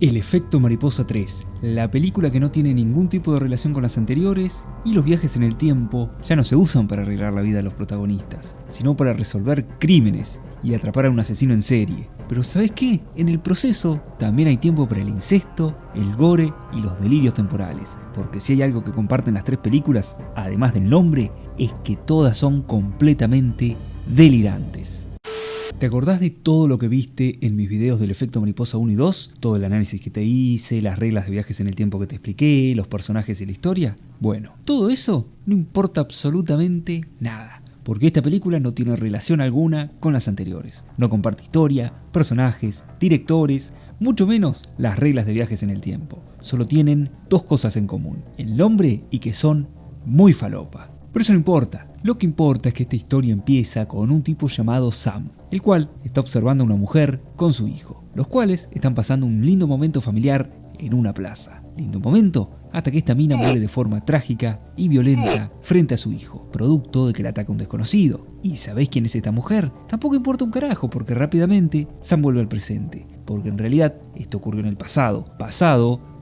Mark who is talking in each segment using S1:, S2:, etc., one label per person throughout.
S1: El efecto mariposa 3, la película que no tiene ningún tipo de relación con las anteriores, y los viajes en el tiempo ya no se usan para arreglar la vida de los protagonistas, sino para resolver crímenes y atrapar a un asesino en serie. Pero ¿sabes qué? En el proceso también hay tiempo para el incesto, el gore y los delirios temporales, porque si hay algo que comparten las tres películas, además del nombre, es que todas son completamente delirantes. ¿Te acordás de todo lo que viste en mis videos del efecto mariposa 1 y 2? Todo el análisis que te hice, las reglas de viajes en el tiempo que te expliqué, los personajes y la historia. Bueno, todo eso no importa absolutamente nada, porque esta película no tiene relación alguna con las anteriores. No comparte historia, personajes, directores, mucho menos las reglas de viajes en el tiempo. Solo tienen dos cosas en común: el nombre y que son muy falopa. Pero eso no importa. Lo que importa es que esta historia empieza con un tipo llamado Sam, el cual está observando a una mujer con su hijo, los cuales están pasando un lindo momento familiar en una plaza. Lindo momento hasta que esta mina muere de forma trágica y violenta frente a su hijo, producto de que la ataca un desconocido. ¿Y sabéis quién es esta mujer? Tampoco importa un carajo, porque rápidamente Sam vuelve al presente, porque en realidad esto ocurrió en el pasado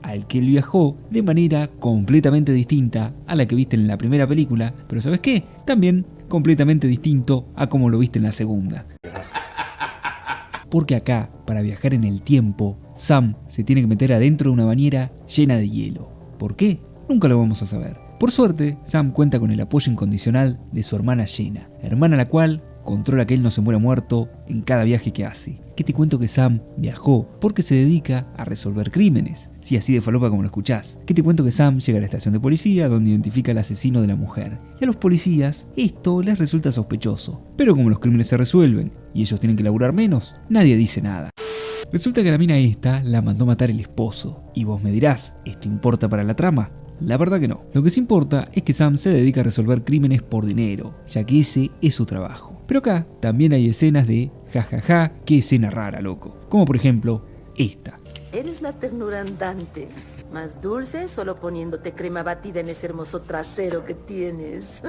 S1: al que él viajó de manera completamente distinta a la que viste en la primera película, pero ¿sabes qué? También completamente distinto a como lo viste en la segunda. Porque acá, para viajar en el tiempo, Sam se tiene que meter adentro de una bañera llena de hielo. ¿Por qué? Nunca lo vamos a saber. Por suerte, Sam cuenta con el apoyo incondicional de su hermana Jenna, hermana la cual controla que él no se muera muerto en cada viaje que hace. ¿Qué te cuento? Que Sam viajó porque se dedica a resolver crímenes. Sí, así de falopa como lo escuchás. ¿Qué te cuento? Que Sam llega a la estación de policía donde identifica al asesino de la mujer. Y a los policías esto les resulta sospechoso. Pero como los crímenes se resuelven y ellos tienen que laburar menos, nadie dice nada. Resulta que la mina esta la mandó matar el esposo. Y vos me dirás, ¿esto importa para la trama? La verdad que no. Lo que sí importa es que Sam se dedica a resolver crímenes por dinero, ya que ese es su trabajo. Pero acá también hay escenas de jajaja, qué escena rara, loco. Como por ejemplo, esta.
S2: Eres la ternura andante. Más dulce solo poniéndote crema batida en ese hermoso trasero que tienes.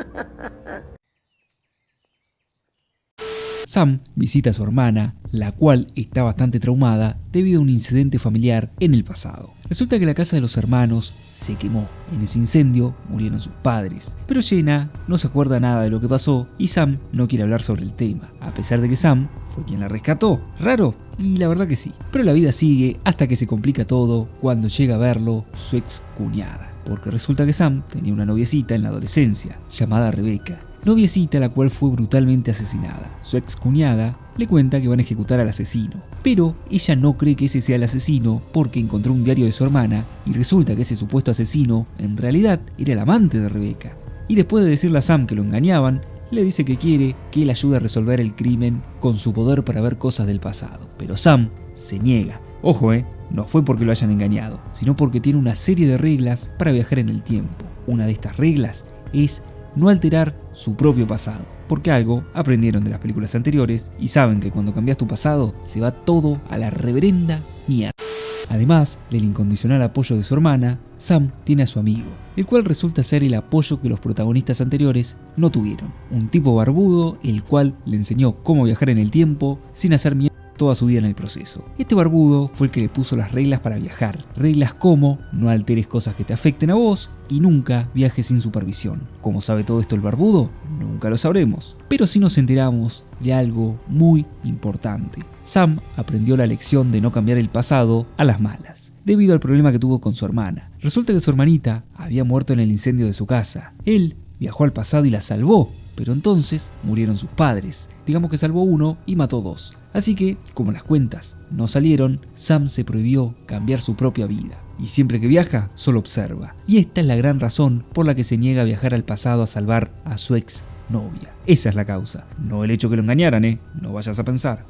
S1: Sam visita a su hermana, la cual está bastante traumada debido a un incidente familiar en el pasado. Resulta que la casa de los hermanos se quemó. En ese incendio murieron sus padres. Pero Jenna no se acuerda nada de lo que pasó y Sam no quiere hablar sobre el tema, a pesar de que Sam fue quien la rescató. ¿Raro? Y la verdad que sí. Pero la vida sigue hasta que se complica todo cuando llega a verlo su ex cuñada. Porque resulta que Sam tenía una noviecita en la adolescencia, llamada Rebecca. Noviecita la cual fue brutalmente asesinada. Su ex cuñada le cuenta que van a ejecutar al asesino, pero ella no cree que ese sea el asesino porque encontró un diario de su hermana y resulta que ese supuesto asesino en realidad era el amante de Rebecca. Y después de decirle a Sam que lo engañaban, le dice que quiere que él ayude a resolver el crimen con su poder para ver cosas del pasado. Pero Sam se niega. Ojo, no fue porque lo hayan engañado, sino porque tiene una serie de reglas para viajar en el tiempo. Una de estas reglas es no alterar su propio pasado, porque algo aprendieron de las películas anteriores y saben que cuando cambias tu pasado se va todo a la reverenda mierda. Además del incondicional apoyo de su hermana, Sam tiene a su amigo, el cual resulta ser el apoyo que los protagonistas anteriores no tuvieron. Un tipo barbudo, el cual le enseñó cómo viajar en el tiempo sin hacer mierda toda su vida en el proceso. Este barbudo fue el que le puso las reglas para viajar. Reglas como no alteres cosas que te afecten a vos y nunca viajes sin supervisión. ¿Cómo sabe todo esto el barbudo? Nunca lo sabremos. Pero sí nos enteramos de algo muy importante. Sam aprendió la lección de no cambiar el pasado a las malas, debido al problema que tuvo con su hermana. Resulta que su hermanita había muerto en el incendio de su casa. Él viajó al pasado y la salvó, pero entonces murieron sus padres. Digamos que salvó uno y mató dos. Así que, como las cuentas no salieron, Sam se prohibió cambiar su propia vida. Y siempre que viaja, solo observa. Y esta es la gran razón por la que se niega a viajar al pasado a salvar a su ex novia. Esa es la causa, no el hecho que lo engañaran, no vayas a pensar.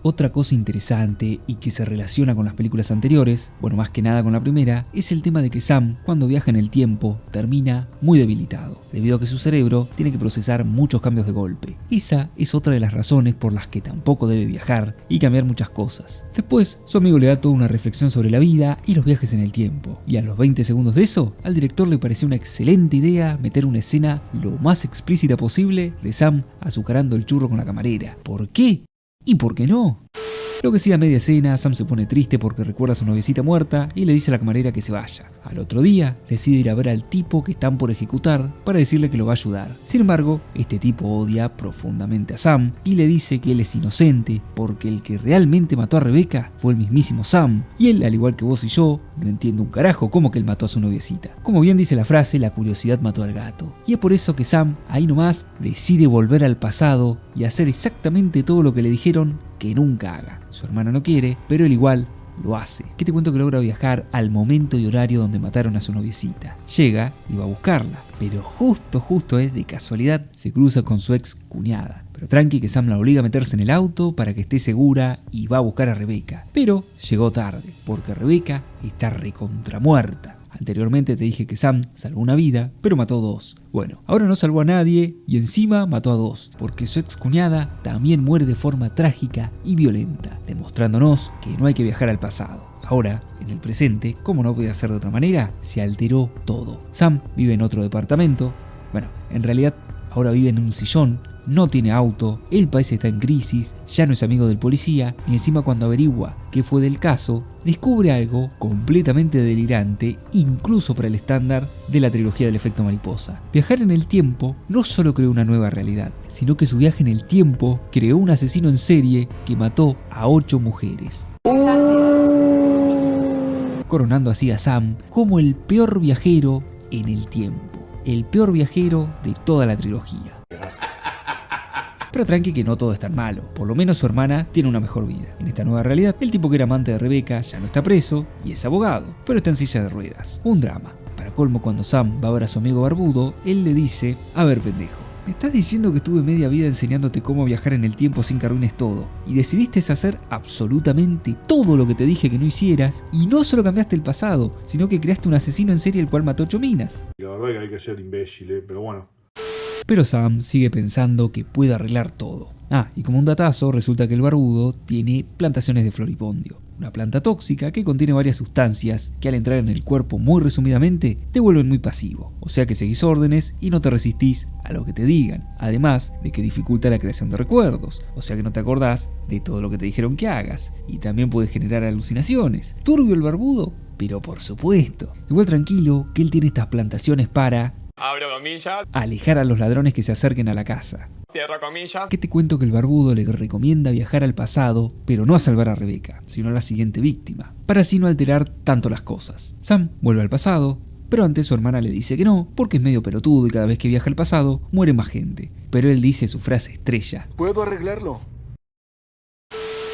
S1: Otra cosa interesante y que se relaciona con las películas anteriores, bueno, más que nada con la primera, es el tema de que Sam, cuando viaja en el tiempo, termina muy debilitado, debido a que su cerebro tiene que procesar muchos cambios de golpe. Esa es otra de las razones por las que tampoco debe viajar y cambiar muchas cosas. Después, su amigo le da toda una reflexión sobre la vida y los viajes en el tiempo, y a los 20 segundos de eso, al director le pareció una excelente idea meter una escena lo más explícita posible de Sam azucarando el churro con la camarera. ¿Por qué? ¿Y por qué no? Lo que sigue a media escena, Sam se pone triste porque recuerda a su noviecita muerta y le dice a la camarera que se vaya. Al otro día, decide ir a ver al tipo que están por ejecutar para decirle que lo va a ayudar. Sin embargo, este tipo odia profundamente a Sam y le dice que él es inocente porque el que realmente mató a Rebecca fue el mismísimo Sam. Y él, al igual que vos y yo, no entiende un carajo cómo que él mató a su noviecita. Como bien dice la frase, la curiosidad mató al gato. Y es por eso que Sam, ahí nomás, decide volver al pasado y hacer exactamente todo lo que le dijeron que nunca haga. Su hermana no quiere, pero él igual lo hace. ¿Qué te cuento? Que logra viajar al momento y horario donde mataron a su noviecita. Llega y va a buscarla, pero justo de casualidad se cruza con su ex cuñada. Pero tranqui, que Sam la obliga a meterse en el auto para que esté segura y va a buscar a Rebecca. Pero llegó tarde, porque Rebecca está recontra muerta. Anteriormente te dije que Sam salvó una vida, pero mató 2. Bueno, ahora no salvó a nadie y encima mató a 2, porque su ex cuñada también muere de forma trágica y violenta, demostrándonos que no hay que viajar al pasado. Ahora, en el presente, como no podía ser de otra manera, se alteró todo. Sam vive en otro departamento. Bueno, en realidad ahora vive en un sillón. No tiene auto, el país está en crisis, ya no es amigo del policía y encima cuando averigua qué fue del caso, descubre algo completamente delirante, incluso para el estándar de la trilogía del efecto mariposa. Viajar en el tiempo no solo creó una nueva realidad, sino que su viaje en el tiempo creó un asesino en serie que mató a 8 mujeres. Coronando así a Sam como el peor viajero en el tiempo, el peor viajero de toda la trilogía. Pero tranqui, que no todo es tan malo, por lo menos su hermana tiene una mejor vida. En esta nueva realidad, el tipo que era amante de Rebecca ya no está preso y es abogado, pero está en silla de ruedas. Un drama. Para colmo, cuando Sam va a ver a su amigo barbudo, él le dice: a ver, pendejo, me estás diciendo que estuve media vida enseñándote cómo viajar en el tiempo sin que arruines todo, y decidiste hacer absolutamente todo lo que te dije que no hicieras, y no solo cambiaste el pasado, sino que creaste un asesino en serie el cual mató 8 minas.
S3: La verdad que hay que ser imbécil, pero bueno.
S1: Pero Sam sigue pensando que puede arreglar todo. Y como un datazo, resulta que el barbudo tiene plantaciones de floripondio, una planta tóxica que contiene varias sustancias que al entrar en el cuerpo muy resumidamente te vuelven muy pasivo, o sea que seguís órdenes y no te resistís a lo que te digan, además de que dificulta la creación de recuerdos, o sea que no te acordás de todo lo que te dijeron que hagas, y también puede generar alucinaciones. ¿Turbio el barbudo? Pero por supuesto. Igual tranquilo, que él tiene estas plantaciones para... abro comillas, alejar a los ladrones que se acerquen a la casa. Cierro comillas. ¿Qué te cuento? Que el barbudo le recomienda viajar al pasado, pero no a salvar a Rebecca, sino a la siguiente víctima, para así no alterar tanto las cosas. Sam vuelve al pasado, pero antes su hermana le dice que no, porque es medio pelotudo y cada vez que viaja al pasado muere más gente. Pero él dice su frase estrella: ¿puedo arreglarlo?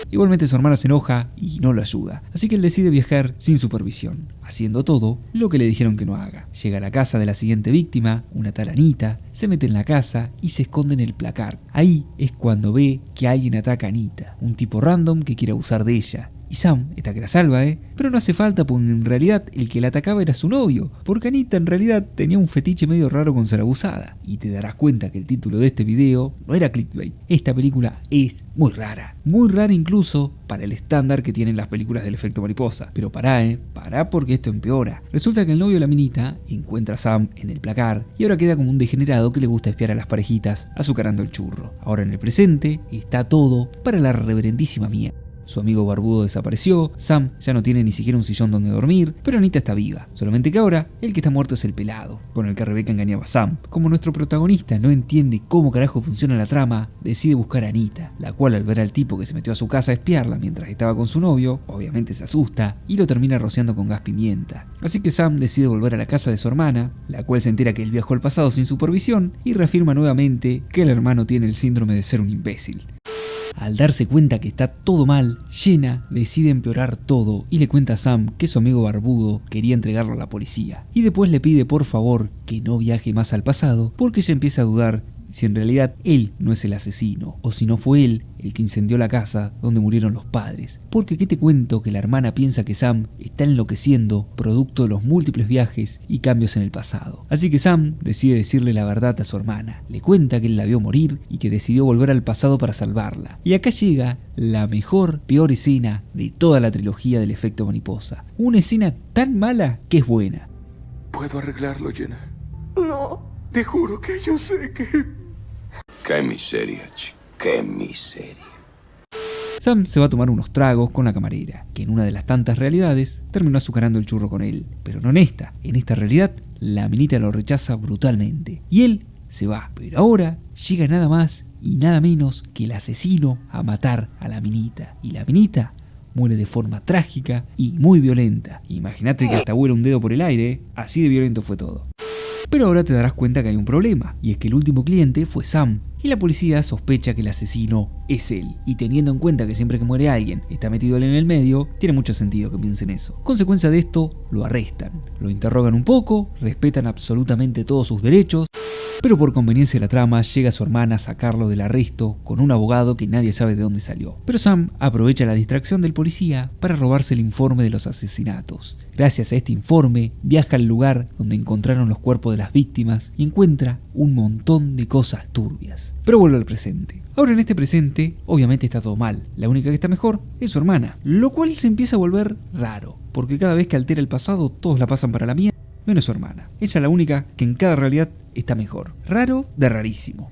S1: Igualmente su hermana se enoja y no lo ayuda, así que él decide viajar sin supervisión, haciendo todo lo que le dijeron que no haga. Llega a la casa de la siguiente víctima, una tal Anita, se mete en la casa y se esconde en el placar. Ahí es cuando ve que alguien ataca a Anita, un tipo random que quiere abusar de ella. Y Sam está que la salva, pero no hace falta, porque en realidad el que la atacaba era su novio, porque Anita en realidad tenía un fetiche medio raro con ser abusada. Y te darás cuenta que el título de este video no era clickbait. Esta película es muy rara incluso para el estándar que tienen las películas del efecto mariposa. Pero pará porque esto empeora. Resulta que el novio de la minita encuentra a Sam en el placar y ahora queda como un degenerado que le gusta espiar a las parejitas azucarando el churro. Ahora en el presente está todo para la reverendísima mierda. Su amigo barbudo desapareció, Sam ya no tiene ni siquiera un sillón donde dormir, pero Anita está viva. Solamente que ahora el que está muerto es el pelado, con el que Rebecca engañaba a Sam. Como nuestro protagonista no entiende cómo carajo funciona la trama, decide buscar a Anita, la cual al ver al tipo que se metió a su casa a espiarla mientras estaba con su novio, obviamente se asusta y lo termina rociando con gas pimienta. Así que Sam decide volver a la casa de su hermana, la cual se entera que él viajó al pasado sin supervisión y reafirma nuevamente que el hermano tiene el síndrome de ser un imbécil. Al darse cuenta que está todo mal, Jenna decide empeorar todo y le cuenta a Sam que su amigo barbudo quería entregarlo a la policía. Y después le pide por favor que no viaje más al pasado, porque ella empieza a dudar si en realidad él no es el asesino, o si no fue él el que incendió la casa donde murieron los padres. Porque qué te cuento que la hermana piensa que Sam está enloqueciendo producto de los múltiples viajes y cambios en el pasado. Así que Sam decide decirle la verdad a su hermana. Le cuenta que él la vio morir y que decidió volver al pasado para salvarla. Y acá llega la peor escena de toda la trilogía del efecto mariposa. Una escena tan mala que es buena.
S4: ¿Puedo arreglarlo, Jenna?
S2: No.
S4: Te juro que yo sé que...
S5: Qué miseria, chico. Qué miseria.
S1: Sam se va a tomar unos tragos con la camarera, que en una de las tantas realidades terminó azucarando el churro con él. Pero no en esta realidad la minita lo rechaza brutalmente y él se va. Pero ahora llega nada más y nada menos que el asesino a matar a la minita. Y la minita muere de forma trágica y muy violenta. Imagínate que hasta vuela un dedo por el aire, así de violento fue todo. Pero ahora te darás cuenta que hay un problema, y es que el último cliente fue Sam, y la policía sospecha que el asesino es él. Y teniendo en cuenta que siempre que muere alguien está metido él en el medio, tiene mucho sentido que piensen eso. Consecuencia de esto, lo arrestan, lo interrogan un poco, respetan absolutamente todos sus derechos, pero por conveniencia de la trama llega su hermana a sacarlo del arresto con un abogado que nadie sabe de dónde salió. Pero Sam aprovecha la distracción del policía para robarse el informe de los asesinatos. Gracias a este informe viaja al lugar donde encontraron los cuerpos de las víctimas y encuentra un montón de cosas turbias. Pero vuelve al presente. Ahora en este presente obviamente está todo mal, la única que está mejor es su hermana, lo cual se empieza a volver raro, porque cada vez que altera el pasado todos la pasan para la mierda, menos su hermana. Ella es la única que en cada realidad está mejor. Raro de rarísimo.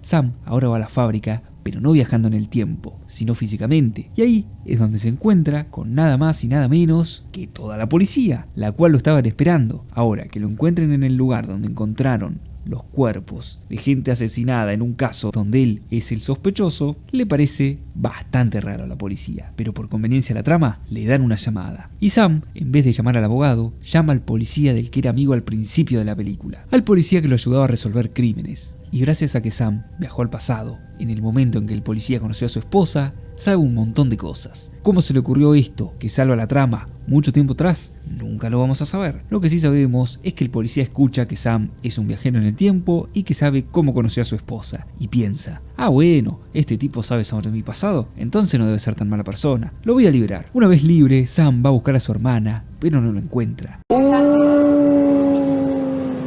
S1: Sam ahora va a la fábrica, pero no viajando en el tiempo, sino físicamente. Y ahí es donde se encuentra con nada más y nada menos que toda la policía, la cual lo estaban esperando. Ahora que lo encuentren en el lugar donde encontraron los cuerpos de gente asesinada en un caso donde él es el sospechoso, le parece bastante raro a la policía, pero por conveniencia de la trama le dan una llamada. Y Sam, en vez de llamar al abogado, llama al policía del que era amigo al principio de la película, al policía que lo ayudaba a resolver crímenes. Y gracias a que Sam viajó al pasado, en el momento en que el policía conoció a su esposa, sabe un montón de cosas. ¿Cómo se le ocurrió esto que salva la trama mucho tiempo atrás? Nunca lo vamos a saber. Lo que sí sabemos es que el policía escucha que Sam es un viajero en el tiempo y que sabe cómo conoció a su esposa. Y piensa, bueno, este tipo sabe sobre mi pasado, entonces no debe ser tan mala persona. Lo voy a liberar. Una vez libre, Sam va a buscar a su hermana, pero no lo encuentra.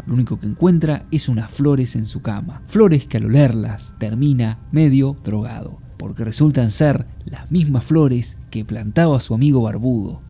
S1: Lo único que encuentra es unas flores en su cama. Flores que al olerlas termina medio drogado, porque resultan ser las mismas flores que plantaba su amigo barbudo.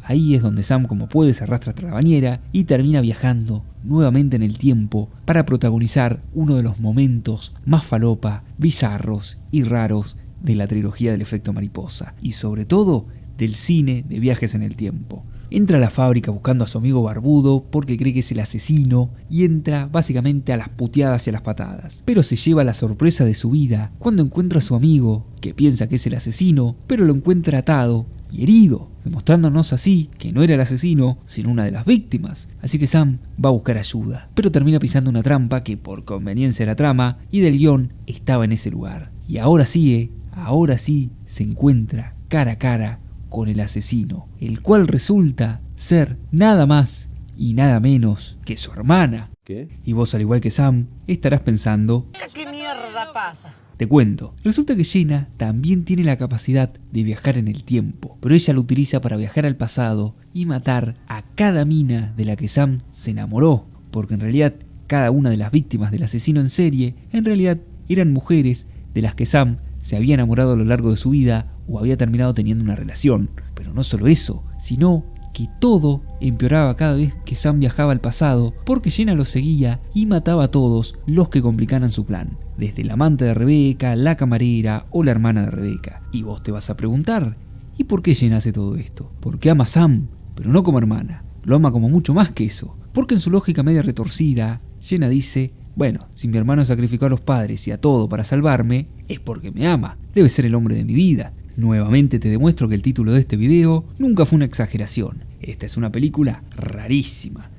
S1: Ahí es donde Sam, como puede, se arrastra hasta la bañera y termina viajando nuevamente en el tiempo para protagonizar uno de los momentos más falopa, bizarros y raros de la trilogía del efecto mariposa, y sobre todo del cine de viajes en el tiempo. Entra a la fábrica buscando a su amigo barbudo porque cree que es el asesino y entra básicamente a las puteadas y a las patadas. Pero se lleva la sorpresa de su vida cuando encuentra a su amigo, que piensa que es el asesino, pero lo encuentra atado y herido, demostrándonos así que no era el asesino, sino una de las víctimas. Así que Sam va a buscar ayuda, pero termina pisando una trampa que por conveniencia de la trama y del guión estaba en ese lugar. Y ahora sí se encuentra cara a cara con el asesino, el cual resulta ser nada más y nada menos que su hermana.
S5: ¿Qué?
S1: Y vos, al igual que Sam, estarás pensando,
S6: ¿Qué mierda pasa?
S1: te cuento, resulta que Jenna también tiene la capacidad de viajar en el tiempo, pero ella lo utiliza para viajar al pasado y matar a cada mina de la que Sam se enamoró, porque en realidad cada una de las víctimas del asesino en serie en realidad eran mujeres de las que Sam se había enamorado a lo largo de su vida o había terminado teniendo una relación. Pero no solo eso, sino que todo empeoraba cada vez que Sam viajaba al pasado, porque Jenna lo seguía y mataba a todos los que complicaran su plan, desde la amante de Rebeca, la camarera o la hermana de Rebeca. Y vos te vas a preguntar, ¿y por qué Jenna hace todo esto? Porque ama a Sam, pero no como hermana, lo ama como mucho más que eso. Porque en su lógica media retorcida, Jenna dice, bueno, si mi hermano sacrificó a los padres y a todo para salvarme, es porque me ama, debe ser el hombre de mi vida. Nuevamente te demuestro que el título de este video nunca fue una exageración. Esta es una película rarísima.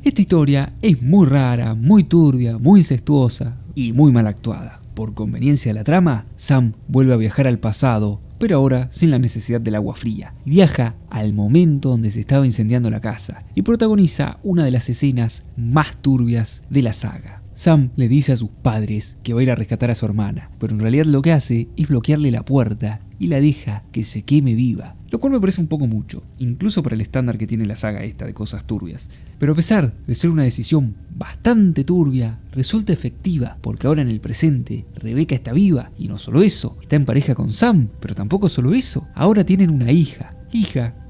S1: Esta historia es muy rara, muy turbia, muy incestuosa y muy mal actuada. Por conveniencia de la trama, Sam vuelve a viajar al pasado, pero ahora sin la necesidad del agua fría. Y viaja al momento donde se estaba incendiando la casa y protagoniza una de las escenas más turbias de la saga. Sam le dice a sus padres que va a ir a rescatar a su hermana, pero en realidad lo que hace es bloquearle la puerta y la deja que se queme viva, lo cual me parece un poco mucho, incluso para el estándar que tiene la saga esta de cosas turbias. Pero a pesar de ser una decisión bastante turbia, resulta efectiva, porque ahora en el presente Rebeca está viva, y no solo eso, está en pareja con Sam, pero tampoco solo eso, ahora tienen una hija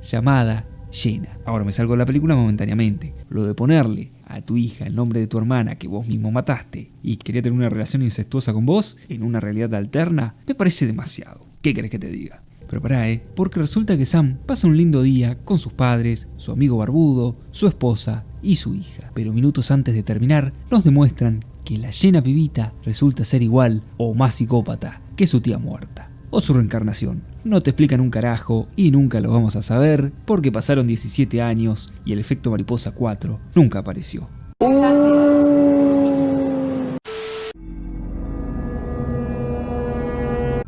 S1: llamada Jenna. Ahora me salgo de la película momentáneamente. Lo de ponerle a tu hija el nombre de tu hermana que vos mismo mataste y quería tener una relación incestuosa con vos en una realidad alterna, me parece demasiado. ¿Qué querés que te diga? Pero pará, porque resulta que Sam pasa un lindo día con sus padres, su amigo barbudo, su esposa y su hija. Pero minutos antes de terminar, nos demuestran que la Jenna pibita resulta ser igual o más psicópata que su tía muerta. O su reencarnación. No te explican un carajo y nunca lo vamos a saber porque pasaron 17 años y el efecto mariposa 4 nunca apareció.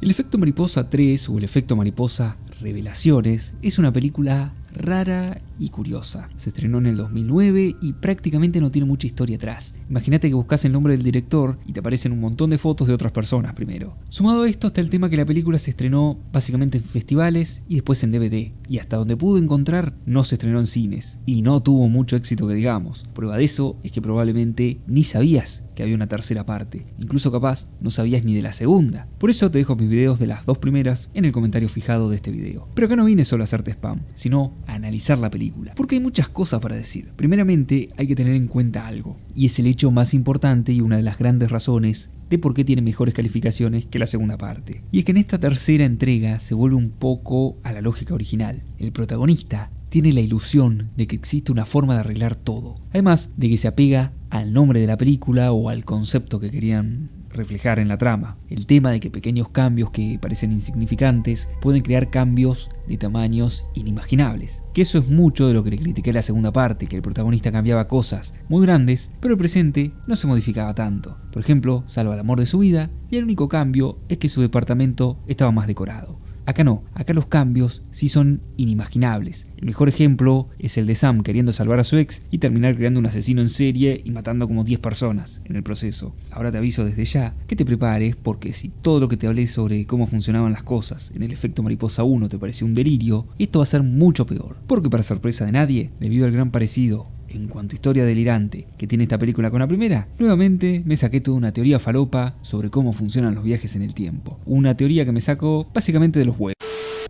S1: El efecto mariposa 3 o el efecto mariposa revelaciones es una película rara y curiosa. Se estrenó en el 2009 y prácticamente no tiene mucha historia atrás. Imagínate que buscas el nombre del director y te aparecen un montón de fotos de otras personas primero. Sumado a esto está el tema que la película se estrenó básicamente en festivales y después en DVD. Y hasta donde pude encontrar no se estrenó en cines. Y no tuvo mucho éxito que digamos. Prueba de eso es que probablemente ni sabías que había una tercera parte. Incluso capaz no sabías ni de la segunda. Por eso te dejo mis videos de las dos primeras en el comentario fijado de este video. Pero acá no vine solo a hacerte spam, sino a analizar la película. Porque hay muchas cosas para decir. Primeramente hay que tener en cuenta algo. Y es el hecho más importante y una de las grandes razones de por qué tiene mejores calificaciones que la segunda parte. Y es que en esta tercera entrega se vuelve un poco a la lógica original. El protagonista tiene la ilusión de que existe una forma de arreglar todo. Además de que se apega al nombre de la película o al concepto que querían reflejar en la trama. El tema de que pequeños cambios que parecen insignificantes pueden crear cambios de tamaños inimaginables. Que eso es mucho de lo que le critiqué a la segunda parte, que el protagonista cambiaba cosas muy grandes, pero el presente no se modificaba tanto. Por ejemplo, salva el amor de su vida y el único cambio es que su departamento estaba más decorado. Acá no, acá los cambios sí son inimaginables. El mejor ejemplo es el de Sam queriendo salvar a su ex y terminar creando un asesino en serie y matando como 10 personas en el proceso. Ahora te aviso desde ya que te prepares porque si todo lo que te hablé sobre cómo funcionaban las cosas en el efecto mariposa 1 te pareció un delirio, esto va a ser mucho peor. Porque para sorpresa de nadie, debido al gran parecido en cuanto a historia delirante que tiene esta película con la primera, nuevamente me saqué toda una teoría falopa sobre cómo funcionan los viajes en el tiempo. Una teoría que me saco básicamente de los huevos.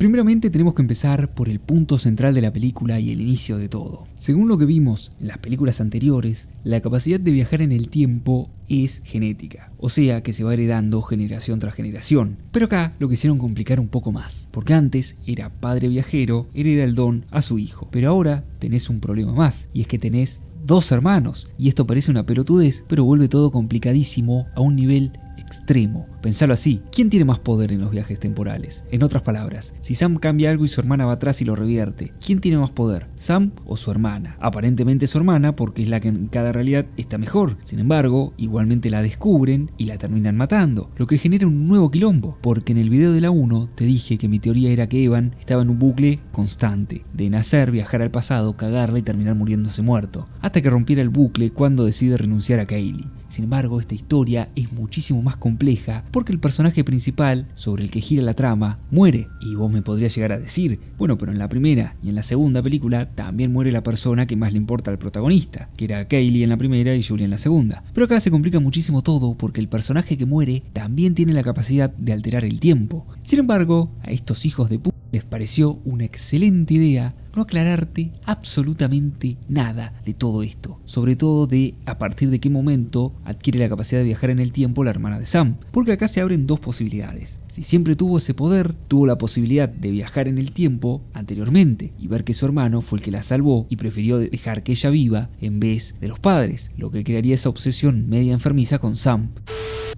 S1: Primeramente tenemos que empezar por el punto central de la película y el inicio de todo. Según lo que vimos en las películas anteriores, la capacidad de viajar en el tiempo es genética, o sea que se va heredando generación tras generación. Pero acá lo quisieron complicar un poco más, porque antes era padre viajero, hereda el don a su hijo, pero ahora tenés un problema más, y es que tenés dos hermanos, y esto parece una pelotudez, pero vuelve todo complicadísimo a un nivel extremo. Pensalo así, ¿quién tiene más poder en los viajes temporales? En otras palabras, si Sam cambia algo y su hermana va atrás y lo revierte, ¿quién tiene más poder? ¿Sam o su hermana? Aparentemente su hermana porque es la que en cada realidad está mejor. Sin embargo, igualmente la descubren y la terminan matando, lo que genera un nuevo quilombo, porque en el video de la 1 te dije que mi teoría era que Evan estaba en un bucle constante, de nacer, viajar al pasado, cagarla y terminar muriéndose muerto, hasta que rompiera el bucle cuando decide renunciar a Kaylee. Sin embargo, esta historia es muchísimo más compleja porque el personaje principal, sobre el que gira la trama, muere. Y vos me podrías llegar a decir, bueno, pero en la primera y en la segunda película también muere la persona que más le importa al protagonista, que era Kaylee en la primera y Julie en la segunda. Pero acá se complica muchísimo todo porque el personaje que muere también tiene la capacidad de alterar el tiempo. Sin embargo, a estos hijos de puta les pareció una excelente idea no aclararte absolutamente nada de todo esto, sobre todo de a partir de qué momento adquiere la capacidad de viajar en el tiempo la hermana de Sam, porque acá se abren dos posibilidades. Si siempre tuvo ese poder, tuvo la posibilidad de viajar en el tiempo anteriormente y ver que su hermano fue el que la salvó y prefirió dejar que ella viva en vez de los padres, lo que crearía esa obsesión media enfermiza con Sam.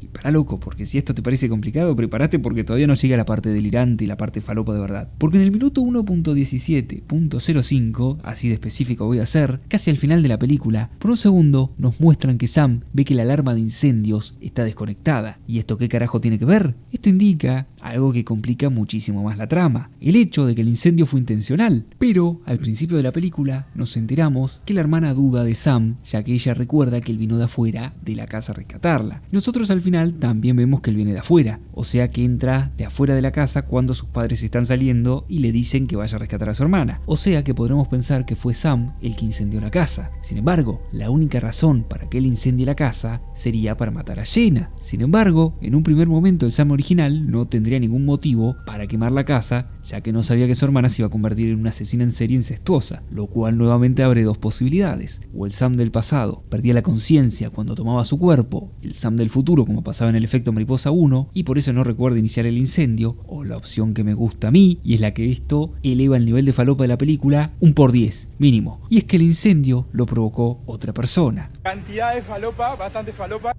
S1: Y para loco, porque si esto te parece complicado, prepárate porque todavía no llega la parte delirante y la parte falopa de verdad. Porque en el minuto 1.17.05, así de específico voy a ser, casi al final de la película, por un segundo nos muestran que Sam ve que la alarma de incendios está desconectada. ¿Y esto qué carajo tiene que ver? Esto indica algo que complica muchísimo más la trama, el hecho de que el incendio fue intencional. Pero al principio de la película nos enteramos que la hermana duda de Sam, ya que ella recuerda que él vino de afuera de la casa a rescatarla. Nosotros al final también vemos que él viene de afuera, o sea que entra de afuera de la casa cuando sus padres están saliendo y le dicen que vaya a rescatar a su hermana, o sea que podremos pensar que fue Sam el que incendió la casa. Sin embargo, la única razón para que él incendie la casa sería para matar a Jenna. Sin embargo, en un primer momento el Sam original no tendría tendría ningún motivo para quemar la casa, ya que no sabía que su hermana se iba a convertir en una asesina en serie incestuosa, lo cual nuevamente abre dos posibilidades. O el Sam del pasado perdía la conciencia cuando tomaba su cuerpo, el Sam del futuro como pasaba en el efecto mariposa 1, y por eso no recuerda iniciar el incendio, o la opción que me gusta a mí, y es la que esto eleva el nivel de falopa de la película un por 10, mínimo. Y es que el incendio lo provocó otra persona.
S5: Cantidad de falopa, bastante falopa.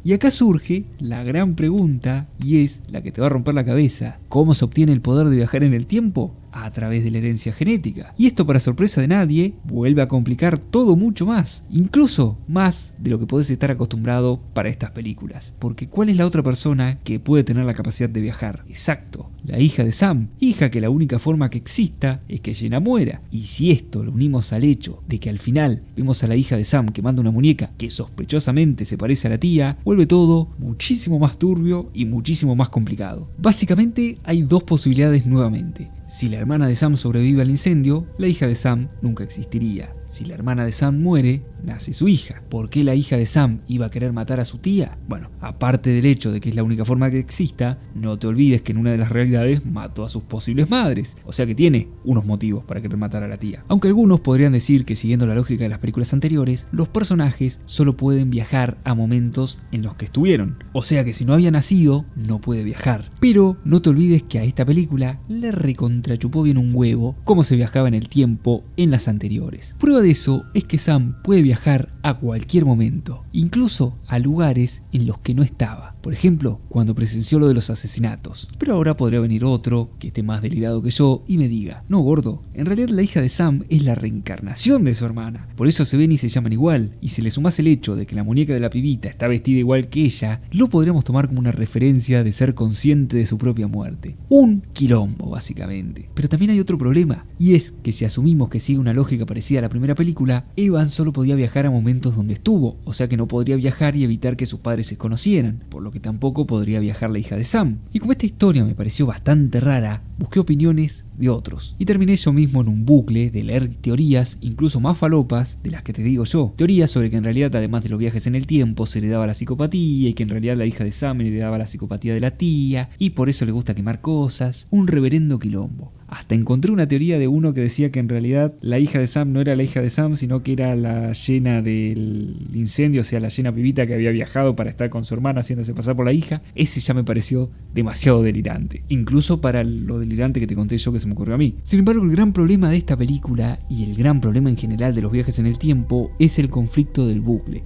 S1: Y acá surge la gran pregunta, y es la que te va a romper la cabeza. ¿Cómo se obtiene el poder de viajar en el tiempo? A través de la herencia genética. Y esto, para sorpresa de nadie, vuelve a complicar todo mucho más, incluso más de lo que podés estar acostumbrado para estas películas. Porque ¿cuál es la otra persona que puede tener la capacidad de viajar? Exacto, la hija de Sam, hija que la única forma que exista es que Jenna muera. Y si esto lo unimos al hecho de que al final vemos a la hija de Sam que manda una muñeca que sospechosamente se parece a la tía, vuelve todo muchísimo más turbio y muchísimo más complicado. Básicamente hay dos posibilidades nuevamente. Si la hermana de Sam sobrevive al incendio, la hija de Sam nunca existiría. Si la hermana de Sam muere, nace su hija. ¿Por qué la hija de Sam iba a querer matar a su tía? Bueno, aparte del hecho de que es la única forma que exista, no te olvides que en una de las realidades mató a sus posibles madres. O sea que tiene unos motivos para querer matar a la tía. Aunque algunos podrían decir que, siguiendo la lógica de las películas anteriores, los personajes solo pueden viajar a momentos en los que estuvieron. O sea que si no había nacido, no puede viajar. Pero no te olvides que a esta película le recontrachupó bien un huevo cómo se viajaba en el tiempo en las anteriores. Prueba de eso es que Sam puede viajar a cualquier momento, incluso a lugares en los que no estaba. Por ejemplo, cuando presenció lo de los asesinatos. Pero ahora podría venir otro que esté más delirado que yo y me diga: no, gordo, en realidad la hija de Sam es la reencarnación de su hermana. Por eso se ven y se llaman igual. Y si le sumás el hecho de que la muñeca de la pibita está vestida igual que ella, lo podríamos tomar como una referencia de ser consciente de su propia muerte. Un quilombo, básicamente. Pero también hay otro problema, y es que si asumimos que sigue una lógica parecida a la primera película, Evan solo podía viajar a momentos donde estuvo, o sea que no podría viajar y evitar que sus padres se conocieran, por lo que tampoco podría viajar la hija de Sam. Y como esta historia me pareció bastante rara, busqué opiniones de otros, y terminé yo mismo en un bucle de leer teorías incluso más falopas de las que te digo yo. Teorías sobre que en realidad, además de los viajes en el tiempo, se le daba la psicopatía, y que en realidad la hija de Sam le daba la psicopatía de la tía, y por eso le gusta quemar cosas. Un reverendo quilombo. Hasta encontré una teoría de uno que decía que en realidad la hija de Sam no era la hija de Sam, sino que era la Jenna del incendio, o sea, la Jenna pibita que había viajado para estar con su hermana haciéndose pasar por la hija. Ese ya me pareció demasiado delirante, incluso para lo delirante que te conté yo que se me ocurrió a mí. Sin embargo, el gran problema de esta película, y el gran problema en general de los viajes en el tiempo, es el conflicto del bucle.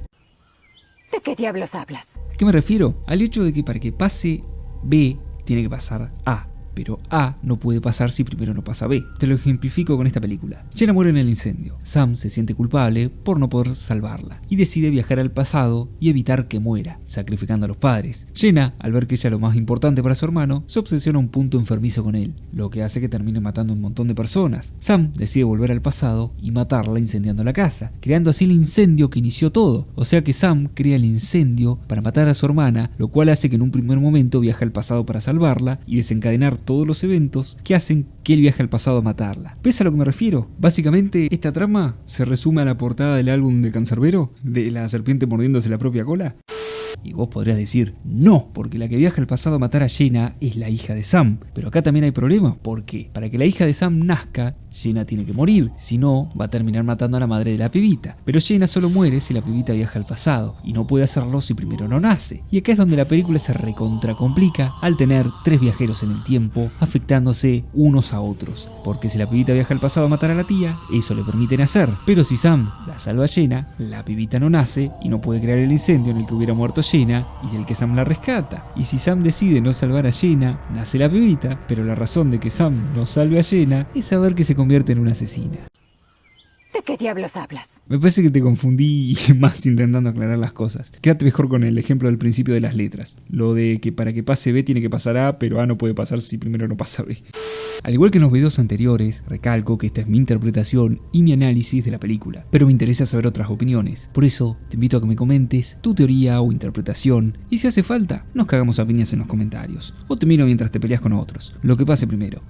S7: ¿De qué diablos hablas?
S1: ¿A qué me refiero? Al hecho de que para que pase B, tiene que pasar A. Pero A no puede pasar si primero no pasa B. Te lo ejemplifico con esta película. Jenna muere en el incendio. Sam se siente culpable por no poder salvarla y decide viajar al pasado y evitar que muera, sacrificando a los padres. Jenna, al ver que ella es lo más importante para su hermano, se obsesiona a un punto enfermizo con él, lo que hace que termine matando a un montón de personas. Sam decide volver al pasado y matarla incendiando la casa, creando así el incendio que inició todo. O sea que Sam crea el incendio para matar a su hermana, lo cual hace que en un primer momento viaje al pasado para salvarla y desencadenar todos los eventos que hacen que él viaje al pasado a matarla. ¿Ves a lo que me refiero? Básicamente, esta trama se resume a la portada del álbum de Cancerbero, de la serpiente mordiéndose la propia cola. Y vos podrías decir, no, porque la que viaja al pasado a matar a Jenna es la hija de Sam. Pero acá también hay problema, porque para que la hija de Sam nazca, Jenna tiene que morir, si no, va a terminar matando a la madre de la pibita. Pero Jenna solo muere si la pibita viaja al pasado, y no puede hacerlo si primero no nace. Y acá es donde la película se recontracomplica al tener tres viajeros en el tiempo, afectándose unos a otros. Porque si la pibita viaja al pasado a matar a la tía, eso le permite nacer. Pero si Sam la salva a Jenna, la pibita no nace y no puede crear el incendio en el que hubiera muerto Jenna y del que Sam la rescata. Y si Sam decide no salvar a Jenna, nace la pibita, pero la razón de que Sam no salve a Jenna es saber que se convierte en una asesina.
S7: ¿De qué diablos hablas?
S1: Me parece que te confundí más intentando aclarar las cosas. Quédate mejor con el ejemplo del principio de las letras. Lo de que para que pase B tiene que pasar A, pero A no puede pasar si primero no pasa B. Al igual que en los videos anteriores, recalco que esta es mi interpretación y mi análisis de la película, pero me interesa saber otras opiniones. Por eso, te invito a que me comentes tu teoría o interpretación, y si hace falta, nos cagamos a piñas en los comentarios. O te miro mientras te peleas con otros. Lo que pase primero.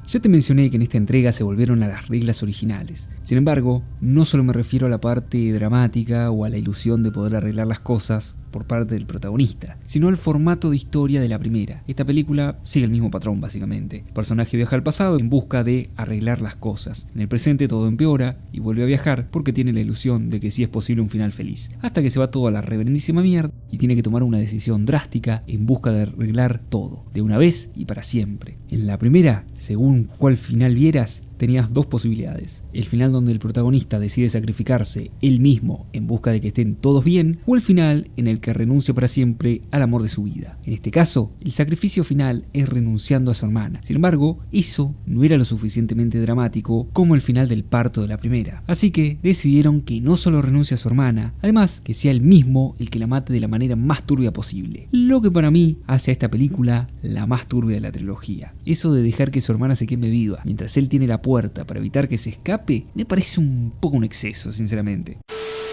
S1: Ya te mencioné que en esta entrega se volvieron a las reglas originales. Sin embargo, no solo me refiero a la parte dramática o a la ilusión de poder arreglar las cosas por parte del protagonista, sino el formato de historia de la primera. Esta película sigue el mismo patrón básicamente. El personaje viaja al pasado en busca de arreglar las cosas. En el presente todo empeora y vuelve a viajar porque tiene la ilusión de que sí es posible un final feliz. Hasta que se va todo a la reverendísima mierda y tiene que tomar una decisión drástica en busca de arreglar todo, de una vez y para siempre. En la primera, según cuál final vieras, tenías dos posibilidades: el final donde el protagonista decide sacrificarse él mismo en busca de que estén todos bien, o el final en el que renuncia para siempre al amor de su vida. En este caso, el sacrificio final es renunciando a su hermana. Sin embargo, eso no era lo suficientemente dramático como el final del parto de la primera. Así que decidieron que no solo renuncie a su hermana, además que sea él mismo el que la mate de la manera más turbia posible. Lo que para mí hace a esta película la más turbia de la trilogía. Eso de dejar que su hermana se queme viva mientras él tiene la puerta para evitar que se escape, me parece un poco un exceso, sinceramente.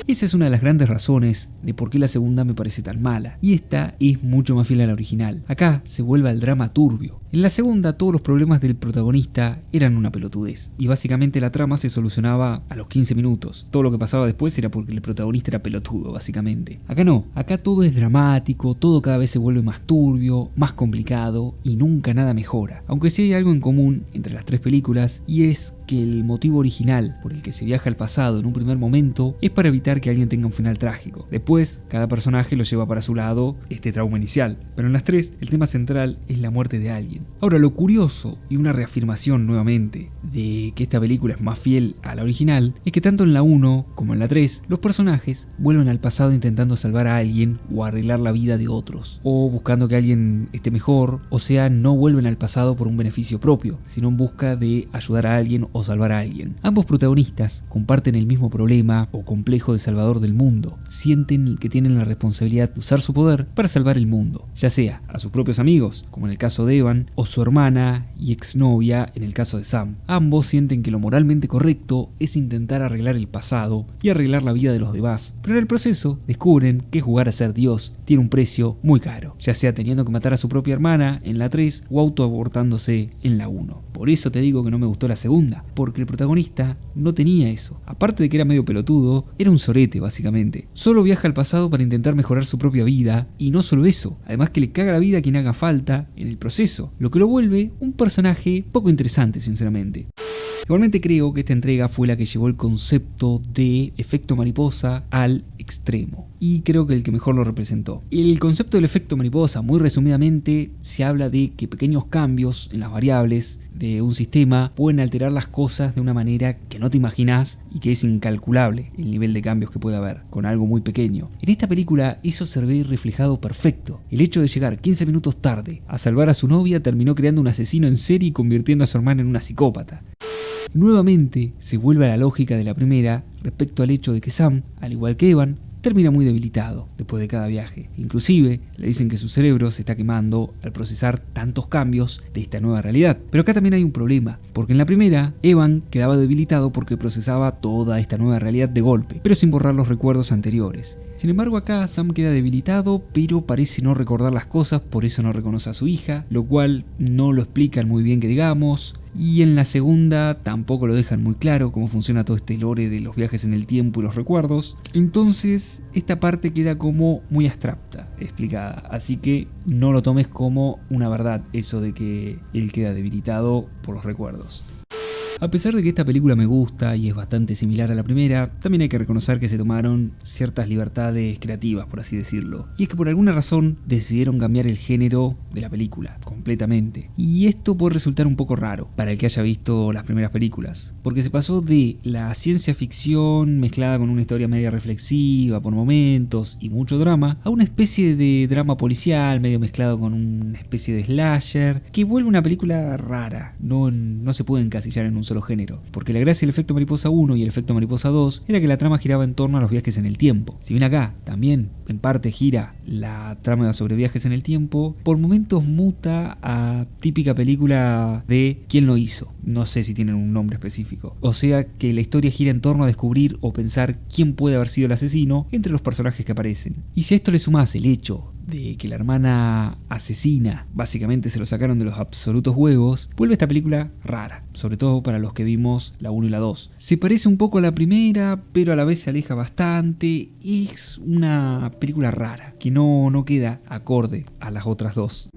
S1: Esa es una de las grandes razones de por qué la segunda me parece tan mala, y esta es mucho más fiel a la original. Acá se vuelve al drama turbio. En la segunda todos los problemas del protagonista eran una pelotudez, y básicamente la trama se solucionaba a los 15 minutos. Todo lo que pasaba después era porque el protagonista era pelotudo, básicamente. Acá no, acá todo es dramático, todo cada vez se vuelve más turbio, más complicado, y nunca nada mejora. Aunque sí hay algo en común entre las tres películas, y es que el motivo original por el que se viaja al pasado en un primer momento es para evitar que alguien tenga un final trágico. Después, cada personaje lo lleva para su lado este trauma inicial, pero en las tres el tema central es la muerte de alguien. Ahora, lo curioso y una reafirmación nuevamente de que esta película es más fiel a la original es que tanto en la 1 como en la 3 los personajes vuelven al pasado intentando salvar a alguien o arreglar la vida de otros, o buscando que alguien esté mejor, o sea, no vuelven al pasado por un beneficio propio, sino en busca de ayudar a alguien o salvar a alguien. Ambos protagonistas comparten el mismo problema o complejo de salvador del mundo. Sienten que tienen la responsabilidad de usar su poder para salvar el mundo, ya sea a sus propios amigos, como en el caso de Evan, o su hermana y exnovia en el caso de Sam. Ambos sienten que lo moralmente correcto es intentar arreglar el pasado y arreglar la vida de los demás, pero en el proceso descubren que jugar a ser Dios tiene un precio muy caro, ya sea teniendo que matar a su propia hermana en la 3 o autoabortándose en la 1. Por eso te digo que no me gustó la segunda, porque el protagonista no tenía eso. Aparte de que era medio pelotudo, era un sorete básicamente. Solo viaja al pasado para intentar mejorar su propia vida, y no solo eso, además que le caga la vida a quien haga falta en el proceso, lo que lo vuelve un personaje poco interesante, sinceramente. Igualmente creo que esta entrega fue la que llevó el concepto de efecto mariposa al extremo, y creo que el que mejor lo representó. El concepto del efecto mariposa, muy resumidamente, se habla de que pequeños cambios en las variables de un sistema pueden alterar las cosas de una manera que no te imaginas y que es incalculable el nivel de cambios que puede haber con algo muy pequeño. En esta película eso se ve reflejado perfecto. El hecho de llegar 15 minutos tarde a salvar a su novia terminó creando un asesino en serie y convirtiendo a su hermana en una psicópata. Nuevamente se vuelve a la lógica de la primera respecto al hecho de que Sam, al igual que Evan, termina muy debilitado después de cada viaje. Inclusive le dicen que su cerebro se está quemando al procesar tantos cambios de esta nueva realidad. Pero acá también hay un problema, porque en la primera Evan quedaba debilitado porque procesaba toda esta nueva realidad de golpe, pero sin borrar los recuerdos anteriores. Sin embargo, acá Sam queda debilitado, pero parece no recordar las cosas, por eso no reconoce a su hija, lo cual no lo explican muy bien que digamos. Y en la segunda tampoco lo dejan muy claro cómo funciona todo este lore de los viajes en el tiempo y los recuerdos. Entonces esta parte queda como muy abstracta explicada, así que no lo tomes como una verdad eso de que él queda debilitado por los recuerdos. A pesar de que esta película me gusta y es bastante similar a la primera, también hay que reconocer que se tomaron ciertas libertades creativas, por así decirlo. Y es que por alguna razón decidieron cambiar el género de la película, completamente. Y esto puede resultar un poco raro para el que haya visto las primeras películas, porque se pasó de la ciencia ficción mezclada con una historia media reflexiva por momentos y mucho drama, a una especie de drama policial medio mezclado con una especie de slasher, que vuelve una película rara. No se puede encasillar en un solo género, porque la gracia del efecto mariposa 1 y el efecto mariposa 2 era que la trama giraba en torno a los viajes en el tiempo. Si bien acá también en parte gira la trama sobre viajes en el tiempo, por momentos muta a típica película de ¿quién lo hizo? No sé si tienen un nombre específico. O sea que la historia gira en torno a descubrir o pensar quién puede haber sido el asesino entre los personajes que aparecen. Y si a esto le sumás el hecho de que la hermana asesina básicamente se lo sacaron de los absolutos huevos, vuelve esta película rara, sobre todo para para los que vimos la 1 y la 2. Se parece un poco a la primera, pero a la vez se aleja bastante. Es una película rara, que no queda acorde a las otras dos.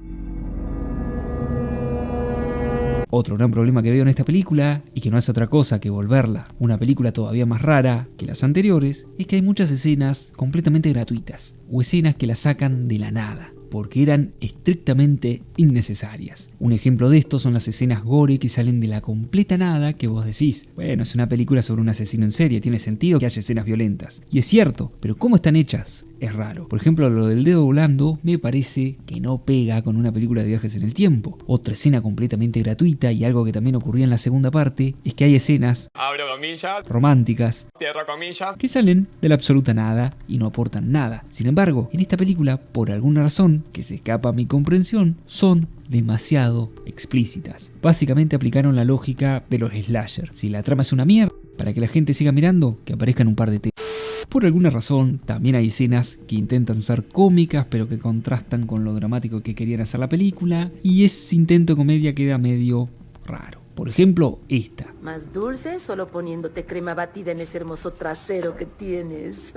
S1: Otro gran problema que veo en esta película, y que no es otra cosa que volverla una película todavía más rara que las anteriores, es que hay muchas escenas completamente gratuitas, o escenas que la sacan de la nada, porque eran estrictamente innecesarias. Un ejemplo de esto son las escenas gore que salen de la completa nada, que vos decís, bueno, es una película sobre un asesino en serie, tiene sentido que haya escenas violentas. Y es cierto, pero ¿cómo están hechas? Es raro. Por ejemplo, lo del dedo volando me parece que no pega con una película de viajes en el tiempo. Otra escena completamente gratuita, y algo que también ocurría en la segunda parte, es que hay escenas,
S5: Abro comillas,
S1: románticas,
S5: cierro comillas.
S1: que salen de la absoluta nada y no aportan nada. Sin embargo, en esta película, por alguna razón que se escapa a mi comprensión, son demasiado explícitas. Básicamente aplicaron la lógica de los slasher. Si la trama es una mierda, para que la gente siga mirando, que aparezcan un par de tetas. Por alguna razón, también hay escenas que intentan ser cómicas, pero que contrastan con lo dramático que querían hacer la película, y ese intento de comedia queda medio raro. Por ejemplo, esta.
S2: Más dulce solo poniéndote crema batida en ese hermoso trasero que tienes.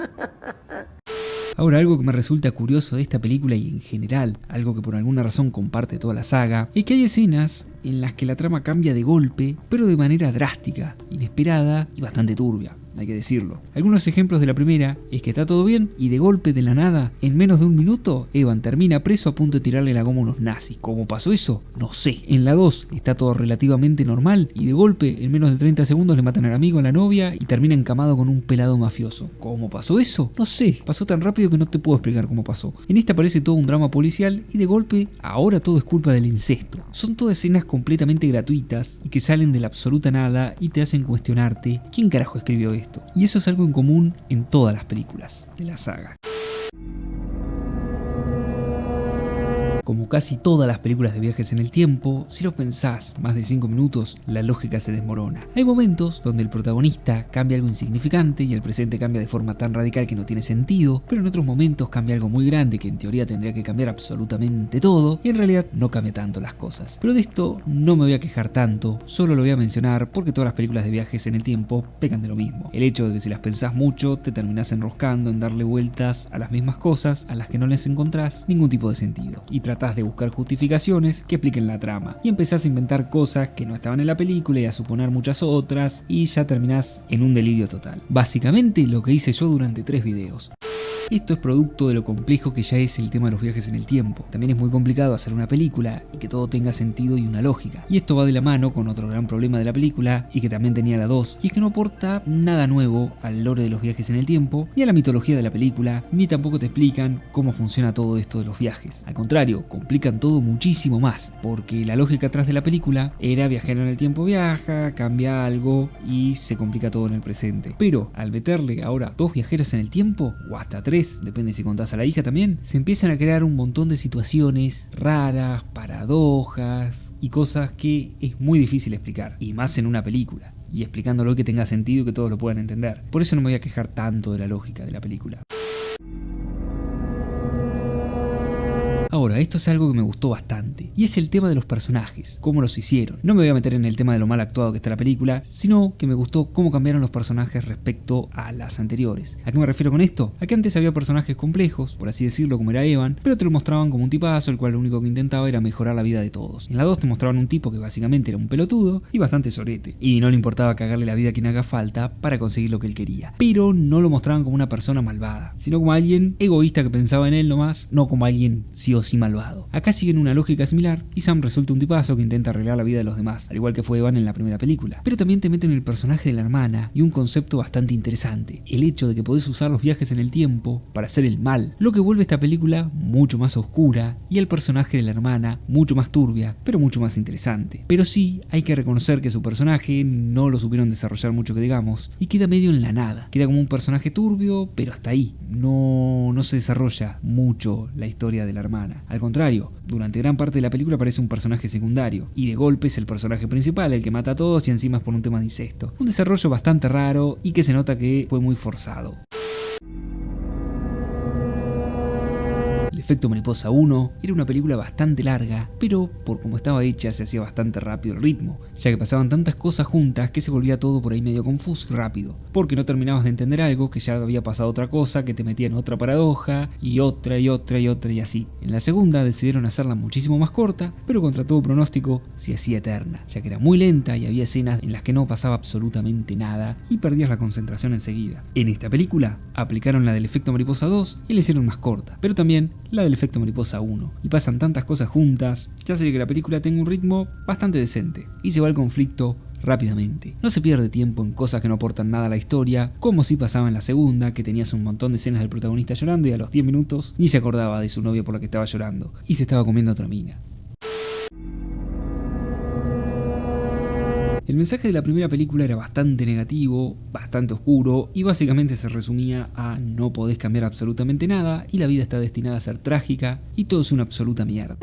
S1: Ahora, algo que me resulta curioso de esta película y en general, algo que por alguna razón comparte toda la saga, es que hay escenas en las que la trama cambia de golpe, pero de manera drástica, inesperada y bastante turbia. Hay que decirlo. Algunos ejemplos de la primera es que está todo bien y de golpe de la nada, en menos de un minuto, Evan termina preso a punto de tirarle la goma a unos nazis. ¿Cómo pasó eso? No sé. En la 2 está todo relativamente normal y de golpe, en menos de 30 segundos le matan al amigo, a la novia y termina encamado con un pelado mafioso. ¿Cómo pasó eso? No sé. Pasó tan rápido que no te puedo explicar cómo pasó. En esta parece todo un drama policial y de golpe, ahora todo es culpa del incesto. Son todas escenas completamente gratuitas y que salen de la absoluta nada y te hacen cuestionarte ¿quién carajo escribió esto? Y eso es algo en común en todas las películas de la saga. Como casi todas las películas de viajes en el tiempo, si lo pensás más de 5 minutos, la lógica se desmorona. Hay momentos donde el protagonista cambia algo insignificante y el presente cambia de forma tan radical que no tiene sentido, pero en otros momentos cambia algo muy grande que en teoría tendría que cambiar absolutamente todo, y en realidad no cambia tanto las cosas. Pero de esto no me voy a quejar tanto, solo lo voy a mencionar porque todas las películas de viajes en el tiempo pecan de lo mismo. El hecho de que si las pensás mucho, te terminás enroscando en darle vueltas a las mismas cosas a las que no les encontrás ningún tipo de sentido. Y tratás de buscar justificaciones que expliquen la trama. Y empezás a inventar cosas que no estaban en la película y a suponer muchas otras y ya terminás en un delirio total. Básicamente lo que hice yo durante 3 videos. Esto es producto de lo complejo que ya es el tema de los viajes en el tiempo. También es muy complicado hacer una película y que todo tenga sentido y una lógica. Y esto va de la mano con otro gran problema de la película, y que también tenía la 2, y es que no aporta nada nuevo al lore de los viajes en el tiempo, ni a la mitología de la película, ni tampoco te explican cómo funciona todo esto de los viajes. Al contrario, complican todo muchísimo más, porque la lógica atrás de la película era viajero en el tiempo viaja, cambia algo y se complica todo en el presente. Pero al meterle ahora 2 viajeros en el tiempo, o hasta 3, depende si contás a la hija también, se empiezan a crear un montón de situaciones raras, paradojas y cosas que es muy difícil explicar, y más en una película, y explicándolo que tenga sentido y que todos lo puedan entender. Por eso no me voy a quejar tanto de la lógica de la película. Ahora, esto es algo que me gustó bastante, y es el tema de los personajes, cómo los hicieron. No me voy a meter en el tema de lo mal actuado que está la película, sino que me gustó cómo cambiaron los personajes respecto a las anteriores. ¿A qué me refiero con esto? A que antes había personajes complejos, por así decirlo, como era Evan, pero te lo mostraban como un tipazo, el cual lo único que intentaba era mejorar la vida de todos. En la 2 te mostraban un tipo que básicamente era un pelotudo y bastante sorete, y no le importaba cagarle la vida a quien haga falta para conseguir lo que él quería. Pero no lo mostraban como una persona malvada, sino como alguien egoísta que pensaba en él nomás, no como alguien sí o sí malvado. Acá siguen una lógica similar y Sam resulta un tipazo que intenta arreglar la vida de los demás, al igual que fue Evan en la primera película. Pero también te meten el personaje de la hermana y un concepto bastante interesante, el hecho de que podés usar los viajes en el tiempo para hacer el mal, lo que vuelve esta película mucho más oscura y el personaje de la hermana mucho más turbia, pero mucho más interesante. Pero sí, hay que reconocer que su personaje no lo supieron desarrollar mucho que digamos, y queda medio en la nada. Queda como un personaje turbio, pero hasta ahí. No se desarrolla mucho la historia de la hermana. Al contrario, durante gran parte de la película parece un personaje secundario, y de golpe es el personaje principal, el que mata a todos, y encima es por un tema de incesto. Un desarrollo bastante raro y que se nota que fue muy forzado. Le efecto mariposa 1 era una película bastante larga, pero por como estaba hecha se hacía bastante rápido el ritmo, ya que pasaban tantas cosas juntas que se volvía todo por ahí medio confuso y rápido, porque no terminabas de entender algo que ya había pasado otra cosa, que te metía en otra paradoja, y otra y otra y otra y así. En la segunda decidieron hacerla muchísimo más corta, pero contra todo pronóstico se hacía eterna, ya que era muy lenta y había escenas en las que no pasaba absolutamente nada y perdías la concentración enseguida. En esta película aplicaron la del efecto mariposa 2 y la hicieron más corta, pero también la del efecto mariposa 1, y pasan tantas cosas juntas que hace que la película tenga un ritmo bastante decente y se va al conflicto rápidamente. No se pierde tiempo en cosas que no aportan nada a la historia, como si pasaba en la segunda, que tenías un montón de escenas del protagonista llorando y a los 10 minutos ni se acordaba de su novia por la que estaba llorando y se estaba comiendo otra mina. El mensaje de la primera película era bastante negativo, bastante oscuro y básicamente se resumía a no podés cambiar absolutamente nada y la vida está destinada a ser trágica y todo es una absoluta mierda.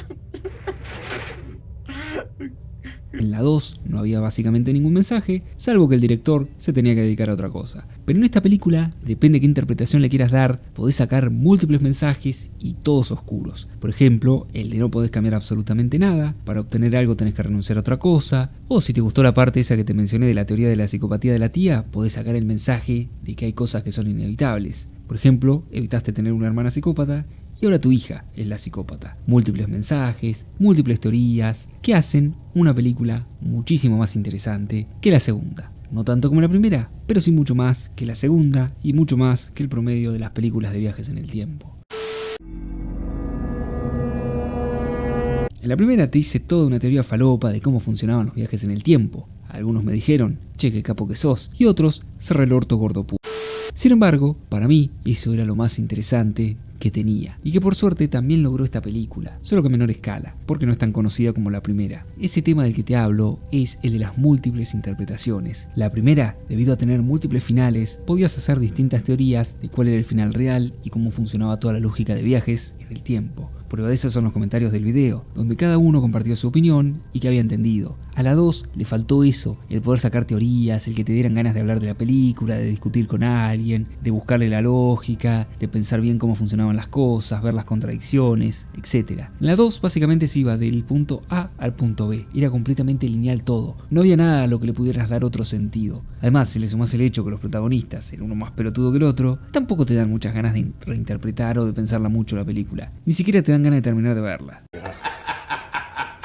S1: En la 2 no había básicamente ningún mensaje, salvo que el director se tenía que dedicar a otra cosa. Pero en esta película, depende de qué interpretación le quieras dar, podés sacar múltiples mensajes y todos oscuros. Por ejemplo, el de no podés cambiar absolutamente nada, para obtener algo tenés que renunciar a otra cosa, o si te gustó la parte esa que te mencioné de la teoría de la psicopatía de la tía, podés sacar el mensaje de que hay cosas que son inevitables. Por ejemplo, evitaste tener una hermana psicópata, y ahora tu hija es la psicópata. Múltiples mensajes, múltiples teorías, que hacen una película muchísimo más interesante que la segunda. No tanto como la primera, pero sí mucho más que la segunda y mucho más que el promedio de las películas de viajes en el tiempo. En la primera te hice toda una teoría falopa de cómo funcionaban los viajes en el tiempo. Algunos me dijeron, che, qué capo que sos, y otros, cerré el orto gordo pu. Sin embargo, para mí, eso era lo más interesante que tenía, y que por suerte también logró esta película, solo que a menor escala, porque no es tan conocida como la primera. Ese tema del que te hablo es el de las múltiples interpretaciones. La primera, debido a tener múltiples finales, podías hacer distintas teorías de cuál era el final real y cómo funcionaba toda la lógica de viajes en el tiempo. Prueba de eso son los comentarios del video, donde cada uno compartió su opinión y que había entendido. A la 2 le faltó eso, el poder sacar teorías, el que te dieran ganas de hablar de la película, de discutir con alguien, de buscarle la lógica, de pensar bien cómo funcionaban las cosas, ver las contradicciones, etc. En la 2 básicamente se iba del punto A al punto B, era completamente lineal todo, no había nada a lo que le pudieras dar otro sentido. Además, si le sumás el hecho que los protagonistas eran uno más pelotudo que el otro, tampoco te dan muchas ganas de reinterpretar o de pensarla mucho la película, ni siquiera te dan ganas de terminar de verla.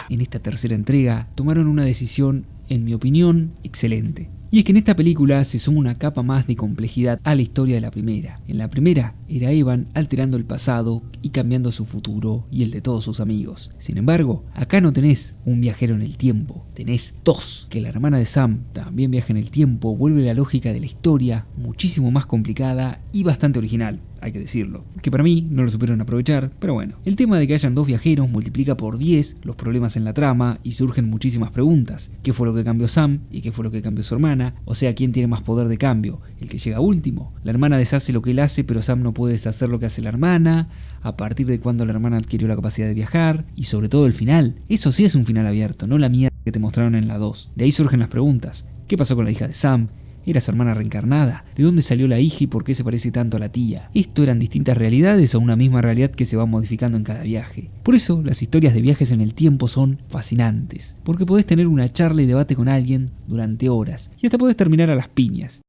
S1: En esta tercera entrega tomaron una decisión, en mi opinión, excelente. Y es que en esta película se suma una capa más de complejidad a la historia de la primera. En la primera era Evan alterando el pasado y cambiando su futuro y el de todos sus amigos. Sin embargo, acá no tenés un viajero en el tiempo, tenés dos. Que la hermana de Sam también viaja en el tiempo vuelve la lógica de la historia muchísimo más complicada y bastante original, hay que decirlo. Que para mí no lo supieron aprovechar, pero bueno. El tema de que hayan dos viajeros multiplica por 10 los problemas en la trama y surgen muchísimas preguntas. ¿Qué fue lo que cambió Sam y qué fue lo que cambió su hermana? O sea, ¿quién tiene más poder de cambio? ¿El que llega último? La hermana deshace lo que él hace, pero Sam no puede deshacer lo que hace la hermana. ¿A partir de cuándo la hermana adquirió la capacidad de viajar? Y sobre todo el final. Eso sí es un final abierto, no la mierda que te mostraron en la 2. De ahí surgen las preguntas. ¿Qué pasó con la hija de Sam? ¿Era su hermana reencarnada? ¿De dónde salió la hija y por qué se parece tanto a la tía? ¿Esto eran distintas realidades o una misma realidad que se va modificando en cada viaje? Por eso, las historias de viajes en el tiempo son fascinantes, porque podés tener una charla y debate con alguien durante horas, y hasta podés terminar a las piñas.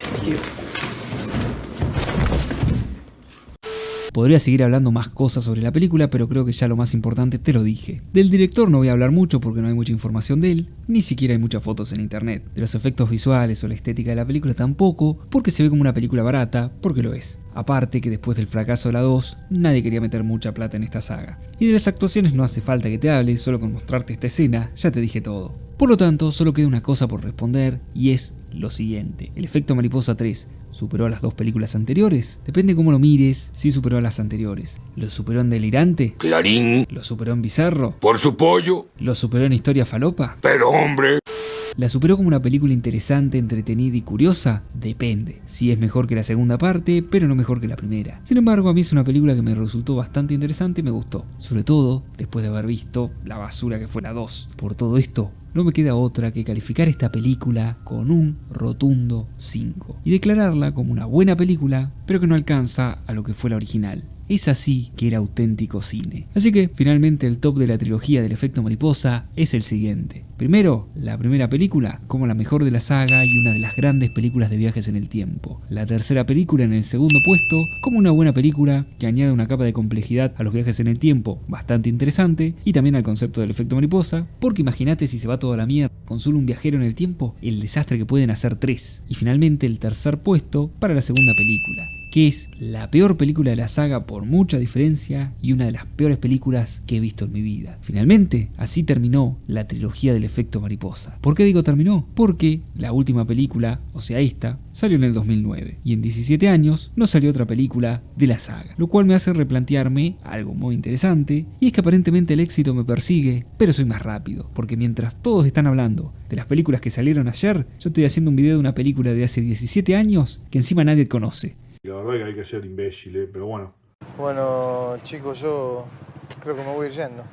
S1: Podría seguir hablando más cosas sobre la película, pero creo que ya lo más importante te lo dije. Del director no voy a hablar mucho porque no hay mucha información de él, ni siquiera hay muchas fotos en internet. De los efectos visuales o la estética de la película tampoco, porque se ve como una película barata, porque lo es. Aparte que después del fracaso de la 2, nadie quería meter mucha plata en esta saga. Y de las actuaciones no hace falta que te hable, solo con mostrarte esta escena ya te dije todo. Por lo tanto, solo queda una cosa por responder y es lo siguiente. ¿El efecto Mariposa 3 superó a las dos películas anteriores? Depende cómo lo mires, sí superó a las anteriores. ¿Lo superó en Delirante?
S4: Clarín.
S1: ¿Lo superó en Bizarro?
S4: Por su pollo.
S1: ¿Lo superó en Historia Falopa?
S4: Pero hombre.
S1: ¿La superó como una película interesante, entretenida y curiosa? Depende. Sí es mejor que la segunda parte, pero no mejor que la primera. Sin embargo, a mí es una película que me resultó bastante interesante y me gustó. Sobre todo, después de haber visto la basura que fue la 2. Por todo esto, no me queda otra que calificar esta película con un rotundo 5. Y declararla como una buena película, pero que no alcanza a lo que fue la original. es así que era auténtico cine. Así que finalmente el top de la trilogía del efecto mariposa es el siguiente. Primero, la primera película como la mejor de la saga y una de las grandes películas de viajes en el tiempo. La tercera película en el segundo puesto como una buena película que añade una capa de complejidad a los viajes en el tiempo bastante interesante y también al concepto del efecto mariposa, porque imagínate si se va toda la mierda con solo un viajero en el tiempo, el desastre que pueden hacer 3. Y finalmente el tercer puesto para la segunda película, que es la peor película de la saga por mucha diferencia y una de las peores películas que he visto en mi vida. Finalmente, así terminó la trilogía del efecto mariposa. ¿Por qué digo terminó? Porque la última película, o sea esta, salió en el 2009 y en 17 años no salió otra película de la saga, lo cual me hace replantearme algo muy interesante, y es que aparentemente el éxito me persigue, pero soy más rápido, porque mientras todos están hablando de las películas que salieron ayer, yo estoy haciendo un video de una película de hace 17 años que encima nadie conoce.
S3: La verdad que hay que ser imbécil, pero bueno.
S5: Bueno, chicos, yo creo que me voy a ir yendo.